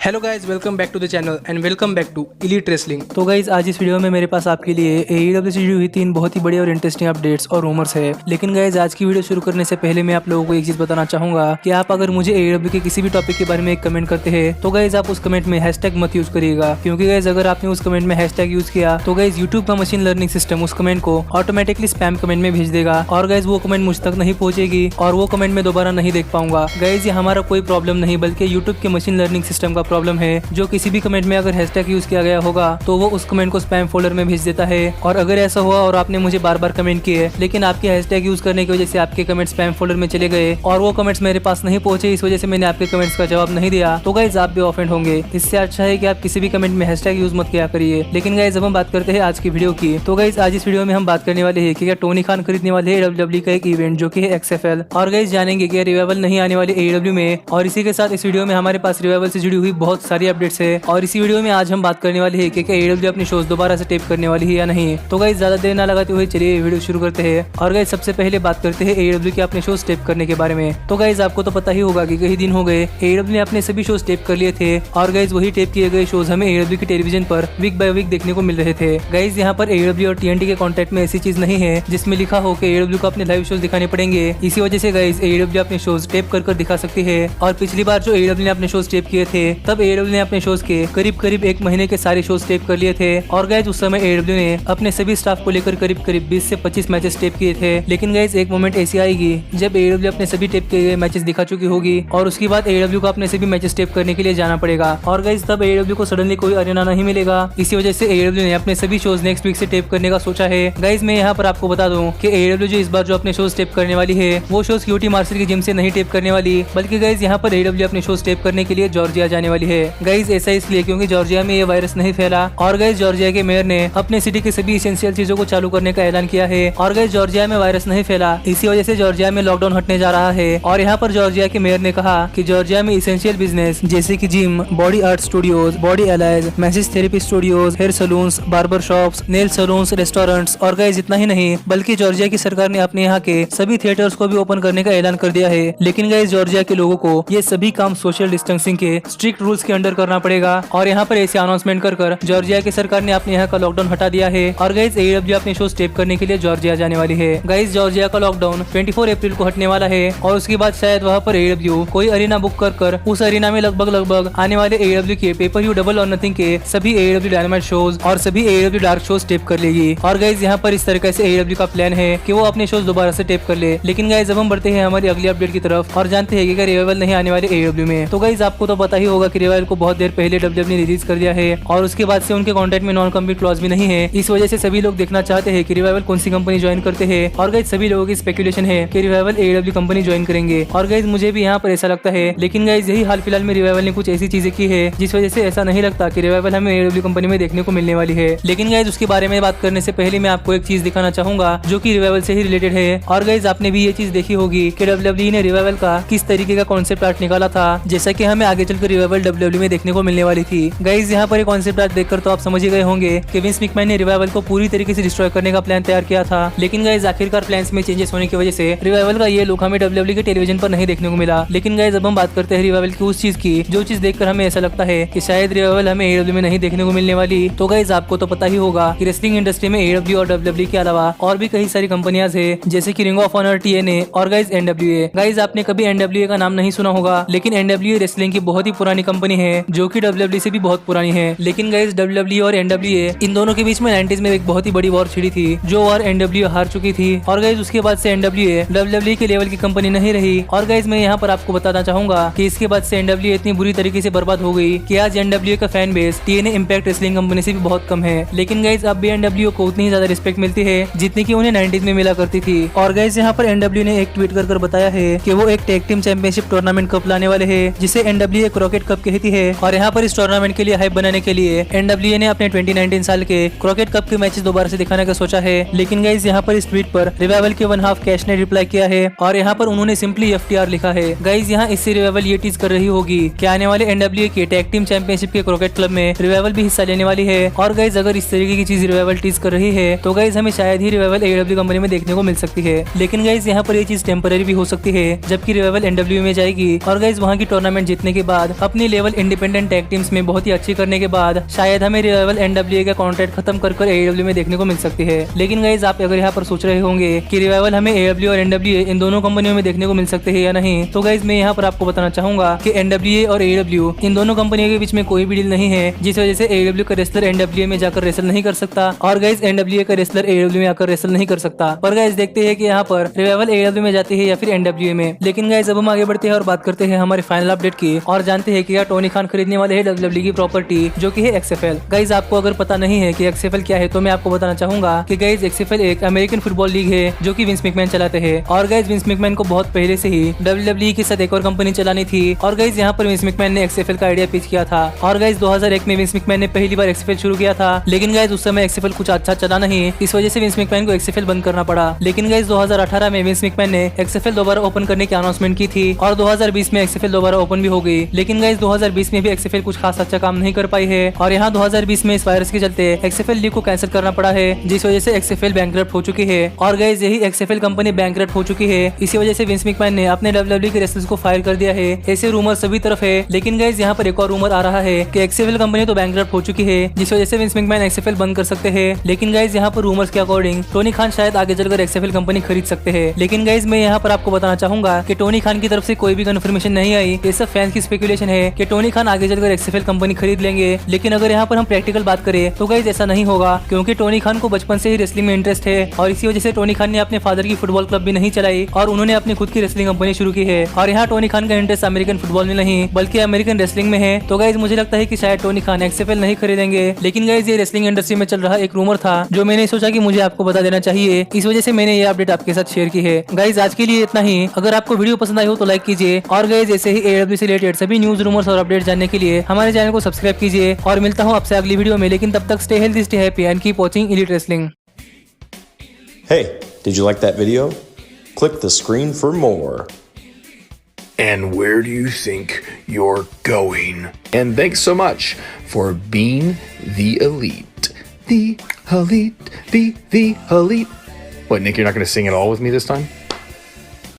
Hello guys, welcome back to the channel and welcome back to elite wrestling. तो guys आज इस video में मेरे पास आपके लिए AEW से जुड़ी हुई 3 बहुत ही बड़ी और इंटरेस्टिंग अपडेट्स और रूमर्स है। लेकिन गाइज आज की वीडियो शुरू करने से पहले मैं आप लोगों को एक चीज बताना चाहूंगा कि आप अगर मुझे AEW के किसी भी टॉपिक के बारे में एक कमेंट करते हैं तो गाइज आप उस कमेंट में हैशटैग मत यूज करिएगा, क्योंकि गाइज अगर आपने उस कमेंट में हैशटैग यूज किया तो गाइज यूट्यूब का मशीन लर्निंग सिस्टम उस कमेंट को ऑटोमेटिकली स्पैम कमेंट में भेज देगा और गाइज वो कमेंट मुझ तक नहीं पहुंचेगी और वो कमेंट में दोबारा नहीं देख पाऊंगा। गाइज ये हमारा कोई प्रॉब्लम नहीं बल्कि यूट्यूब के मशीन लर्निंग सिस्टम का प्रॉब्लम है, जो किसी भी कमेंट में अगर हैशटैग यूज किया गया होगा तो वो उस कमेंट को स्पैम फोल्डर में भेज देता है। और अगर ऐसा हुआ और आपने मुझे बार बार कमेंट किए लेकिन आपके हैशटैग यूज करने की वजह से आपके कमेंट स्पैम फोल्डर में चले गए और वो कमेंट्स मेरे पास नहीं पहुंचे, इस वजह से मैंने आपके कमेंट्स का जवाब नहीं दिया, तो गाइज आप भी ऑफेंड होंगे। इससे अच्छा है कि आप किसी भी कमेंट में हैशटैग यूज मत किया करिए। लेकिन गाइज अब हम बात करते हैं आज की वीडियो की। तो गाइज आज इस वीडियो में हम बात करने वाले हैं कि क्या टोनी खान खरीदने वाले हैं WWE का एक इवेंट जो कि है XFL, और गाइज जानेंगे कि रिवाइवल नहीं आने वाली AEW में। और इसी के साथ इस वीडियो में हमारे पास रिवाइवल से जुड़ी हुई बहुत सारी अपडेट्स है और इसी वीडियो में आज हम बात करने वाले हैं कि क्या AEW अपने शोज दोबारा से टेप करने वाली है या नहीं। तो गाइज ज्यादा देर ना लगाते हुए चलिए वीडियो शुरू करते हैं। और गाइज सबसे पहले बात करते हैं AEW के अपने शोज टेप करने के बारे में। तो गाइज आपको तो पता ही होगा कि कई दिन हो गए AEW ने अपने सभी शोज टेप कर लिए थे और गाइज वही टेप किए गए शोज हमें AEW की टेलीविजन पर वीक बाय वीक देखने को मिल रहे थे। गाइज यहाँ पर AEW और TNT के कॉन्ट्रैक्ट में ऐसी चीज नहीं है जिसमें लिखा हो कि AEW को अपने लाइव शोज दिखाने पड़ेंगे। इसी वजह से गाइज AEW अपने शोज टेप कर दिखा सकती है। और पिछली बार जो AEW ने अपने शोज टेप किए थे तब AEW ने अपने शोज के करीब एक महीने के सारे शोज टेप कर लिए थे। और गाइज उस समय AEW ने अपने सभी स्टाफ को लेकर करीब 20 से 25 मैचेस टेप किए थे। लेकिन गाइज एक मोमेंट ऐसी आएगी जब AEW अपने सभी टेप किए गए मैचेस दिखा चुकी होगी और उसके बाद AEW को अपने सभी मैचेस टेप करने के लिए जाना पड़ेगा। और गाइज तब AEW को सडनली कोई अरेना नहीं मिलेगा। इसी वजह से AEW ने अपने सभी शोज नेक्स्ट वीक से टेप करने का सोचा है। गाइज मैं यहाँ पर आपको बता दूं कि AEW जो इस बार जो अपने शोज टेप करने वाली है वो शोज QT मार्शल की जिम से नहीं टेप करने वाली, बल्कि गाइज यहाँ पर AEW अपने शोज टेप करने के लिए जॉर्जिया जाने वाली है। गाइज ऐसा इसलिए क्योंकि जॉर्जिया में ये वायरस नहीं फैला और गाइज जॉर्जिया के मेयर ने अपने सिटी के सभी एसेंशियल चीजों को चालू करने का ऐलान किया है। और गाइज जॉर्जिया में वायरस नहीं फैला, इसी वजह से जॉर्जिया में लॉकडाउन हटने जा रहा है। और यहाँ पर जॉर्जिया के मेयर ने कहा कि जॉर्जिया में एसेंशियल बिजनेस जैसे कि gym, body art studios, body allies, massage therapy studios, hair salons, barber shops, nail salons, restaurants और गाइज इतना ही नहीं बल्कि जॉर्जिया की सरकार ने अपने यहाँ के सभी थिएटर्स को भी ओपन करने का ऐलान कर दिया है। लेकिन गाइज जॉर्जिया के लोगों को ये सभी काम सोशल डिस्टेंसिंग के स्ट्रिक्ट रूल्स के अंडर करना पड़ेगा। और यहाँ पर ऐसे अनाउंसमेंट कर जॉर्जिया की सरकार ने अपने यहाँ का लॉकडाउन हटा दिया है। और गाइज AEW अपने शो टेप करने के लिए जॉर्जिया जाने वाली है। गाइज जॉर्जिया का लॉकडाउन 24 अप्रैल को हटने वाला है और उसके बाद शायद वहाँ पर AEW कोई अरीना बुक कर उस अरीना में लगभग आने वाले AEW के पेपर व्यू डबल और नथिंग के सभी AEW डायनामाइट शोज और सभी AEW डार्क शोज टेप कर लेगी। और गाइज यहाँ पर इस तरीके से AEW का प्लान है कि वो अपने शोज दोबारा से टेप कर ले। लेकिन गाइज अब हम बढ़ते हैं हमारी अगली अपडेट की तरफ और जानते हैं कि रिवाइवल नहीं आने वाले AEW में। तो गाइज आपको तो पता ही होगा कि रिवाइवल को बहुत देर पहले WWE ने रिलीज कर दिया है और उसके बाद से उनके कॉन्ट्रैक्ट में नॉन कम्पीट क्लॉज भी नहीं है। इस वजह से सभी लोग देखना चाहते हैं कि रिवाइवल कौन सी कंपनी ज्वाइन करते हैं। और गाइज सभी लोगों की स्पेकुलेशन है कि रिवाइवल AEW कंपनी ज्वाइन करेंगे। और गाइज मुझे भी यहाँ पर ऐसा लगता है। लेकिन गाइज यही हाल फिलहाल में रिवाइवल ने कुछ ऐसी चीजें की है जिस वजह से ऐसा नहीं लगता कि रिवाइवल हमें AEW कंपनी में देखने को मिलने वाली है। लेकिन गाइज उसके बारे में बात करने से पहले मैं आपको एक चीज दिखाना चाहूंगा जो कि रिवाइवल से ही रिलेटेड है। और गाइज आपने भी ये चीज देखी होगी कि WWE ने रिवाइवल का किस तरीके का कॉन्सेप्ट आर्ट निकाला था, जैसा कि हमें आगे चलकर रिवाइवल WWE में देखने को मिलने वाली थी। गाइज यहाँ पर एक कॉन्सेप्ट आर्ट देखकर तो आप समझ ही गए होंगे कि विंस मैकमैन ने रिवाइवल को पूरी तरीके से डिस्ट्रॉय करने का प्लान तैयार किया था। लेकिन गाइज आखिरकार प्लान्स में चेंजेस होने की वजह से रिवाइवल का ये लुक हमें WWE के टेलीविजन पर नहीं देखने को मिला। लेकिन गाइज अब हम बात करते हैं रिवाइवल की उस चीज की जो चीज देखकर हमें ऐसा लगता है कि शायद रिवाइवल हमें AEW में नहीं देखने को मिलने वाली। तो गाइज आपको तो पता ही होगा कि रेसलिंग इंडस्ट्री में AEW और WWE के अलावा और भी कई सारी कंपनियां है, जैसे कि रिंग ऑफ ऑनर, TNA और गाइज NWA। गाइज आपने कभी NWA का नाम नहीं सुना होगा, लेकिन NWA रेसलिंग की बहुत ही पुरानी कंपनी है जो कि WWE से भी बहुत पुरानी है। लेकिन गाइज WWE और NWA इन दोनों के बीच में 90s में एक बहुत ही बड़ी वॉर छिड़ी थी, जो वॉर NWA हार चुकी थी। और गाइज उसके बाद से NWA WWE के लेवल की कंपनी नहीं रही। और गाइज मैं यहाँ पर आपको बताना चाहूंगा कि इसके बाद से NWA इतनी बुरी तरीके से बर्बाद हो गई कि आज NWA का fan base TNA impact wrestling company से भी बहुत कम है। लेकिन गाइज अब भी NWA को उतनी ही ज्यादा रिस्पेक्ट मिलती है जितनी की उन्हें 90s में मिला करती थी। और गाइज यहाँ पर NWA ने एक ट्वीट कर बताया है कि वो एक tag team championship tournament cup लाने वाले हैं, जिसे NWA क्रिकेट कप कहती है। और यहाँ पर इस टूर्नामेंट के लिए हाइप बनाने के लिए NWA ने अपने 2019 साल के क्रिकेट कप के मैचेस दोबारा से दिखाने का सोचा है। लेकिन गाइज यहाँ पर इस ट्वीट पर रिवाइवल के 1/2 कैश ने रिप्लाई किया है और यहाँ पर उन्होंने सिंपली FTR लिखा है। गाइज यहाँ इससे रिवाइवल ये टीज कर रही होगी कि आने वाले NWA के टैग टीम चैंपियनशिप के क्रिकेट क्लब में रिवाइवल भी हिस्सा लेने वाली है। और गाइज अगर इस तरीके की चीज रिवाइवल टीज कर रही है तो गाइज हमें शायद ही रिवाइवल AEW कंपनी में देखने को मिल सकती है। लेकिन गाइज यहाँ पर ये चीज टेम्पररी भी हो सकती है, जबकि रिवाइवल NWA में जाएगी और गाइज वहाँ की टूर्नामेंट जीतने के बाद अपनी लेवल इंडिपेंडेंट टैग टीम्स में बहुत ही अच्छी करने के बाद शायद हमें रिवाइवल NWA का कॉन्ट्रैक्ट खत्म कर AEW में देखने को मिल सकती है। लेकिन गाइस आप अगर यहाँ पर सोच रहे होंगे कि रिवाइवल हमें AEW और NWA इन दोनों कंपनियों में देखने को मिल सकते हैं या नहीं, तो गाइस मैं यहाँ पर आपको बताना चाहूंगा कि NWA और AEW इन दोनों कंपनियों के बीच में कोई भी डील नहीं है, जिस वजह से AEW का रेसलर NWA में जाकर रेसल नहीं कर सकता और गाइस NWA का रेसलर AEW में आकर रेसल नहीं कर सकता। पर गाइस देखते हैं कि यहाँ पर रिवाइवल AEW में जाती है या फिर NWA में। लेकिन गाइस अब हम आगे बढ़ते हैं और बात करते हैं हमारे फाइनल अपडेट की और जानते हैं कि टोनी खान खरीदने वाले हैं WWE की प्रॉपर्टी जो कि है XFL। गाइस आपको अगर पता नहीं है कि XFL क्या है तो मैं आपको बताना चाहूंगा कि गाइस XFL एक अमेरिकन फुटबॉल लीग है जो कि विंस मैकमैन चलाते हैं। और गाइस विंस मैकमैन को बहुत पहले से ही WWE के साथ एक और कंपनी चलानी थी और गाइस यहाँ पर विंस मैकमैन ने XFL का आइडिया पिच किया था। और गाइस 2001 में विंस मैकमैन ने पहली बार XFL शुरू किया था, लेकिन गाइस उस समय XFL कुछ अच्छा चला नहीं, इस वजह से विंस मैकमैन को XFL बंद करना पड़ा। लेकिन गाइस 2018 में विंस मैकमैन ने XFL दोबारा ओपन करने की अनाउंसमेंट की थी और 2020 में XFL दोबारा ओपन भी हो गई। लेकिन गाइस 2020 में भी XFL कुछ खास अच्छा काम नहीं कर पाई है और यहाँ 2020 में इस वायरस के चलते XFL लीग को कैंसिल करना पड़ा है, जिस वजह से XFL बैंकरप्ट हो चुकी है। और गाइस यही XFL कंपनी बैंकरप्ट हो चुकी है, इसी वजह से विंस मैकमैन ने अपने WWE के रेसलर्स को फायर कर दिया है। ऐसे रूमर सभी तरफ है। लेकिन गाइस यहाँ पर एक और रूमर आ रहा है कि XFL कंपनी तो बैंकरप्ट हो चुकी है, जिस वजह से विंस मैकमैन XFL बंद कर सकते हैं। लेकिन गाइस यहाँ पर रूमर्स के अकॉर्डिंग टोनी खान शायद आगे चलकर XFL कंपनी खरीद सकते हैं। लेकिन गाइस मैं यहाँ पर आपको बताना चाहूंगा कि टोनी खान की तरफ से कोई भी कंफर्मेशन नहीं आई। ये सब फैंस की स्पेकुलेशन है कि टोनी खान आगे चलकर XFL कंपनी खरीद लेंगे। लेकिन अगर यहाँ पर हम प्रैक्टिकल बात करें तो गाइस ऐसा नहीं होगा, क्योंकि टोनी खान को बचपन से ही रेसलिंग में इंटरेस्ट है और इसी वजह से टोनी खान ने अपने फादर की फुटबॉल क्लब भी नहीं चलाई और उन्होंने अपनी खुद की रेसलिंग कंपनी शुरू की है। और यहाँ टोनी खान का इंटरेस्ट अमेरिकन फुटबॉल में नहीं बल्कि अमेरिकन रेसलिंग में है। तो गाइस मुझे लगता है कि शायद टोनी खान XFL नहीं खरीदेंगे। लेकिन गाइस ये रेसलिंग इंडस्ट्री में चल रहा एक रूमर था जो मैंने सोचा कि मुझे आपको बता देना चाहिए, इस वजह से मैंने ये अपडेट आपके साथ शेयर की है। गाइस आज के लिए इतना ही। अगर आपको वीडियो पसंद आई हो तो लाइक कीजिए और गाइस ऐसे ही AEW से रिलेटेड सभी न्यूज रूमर्स और अपडेट जानने के लिए हमारे चैनल को सब्सक्राइब कीजिए और मिलता हूँ आपसे अगली वीडियो में। लेकिन तब तक stay healthy, stay happy and keep watching elite wrestling. Hey, did you like that video? Click the screen for more. And where do you think you're going? And thanks so much for being the elite. The elite. What, Nick, you're not going to sing it all with me this time?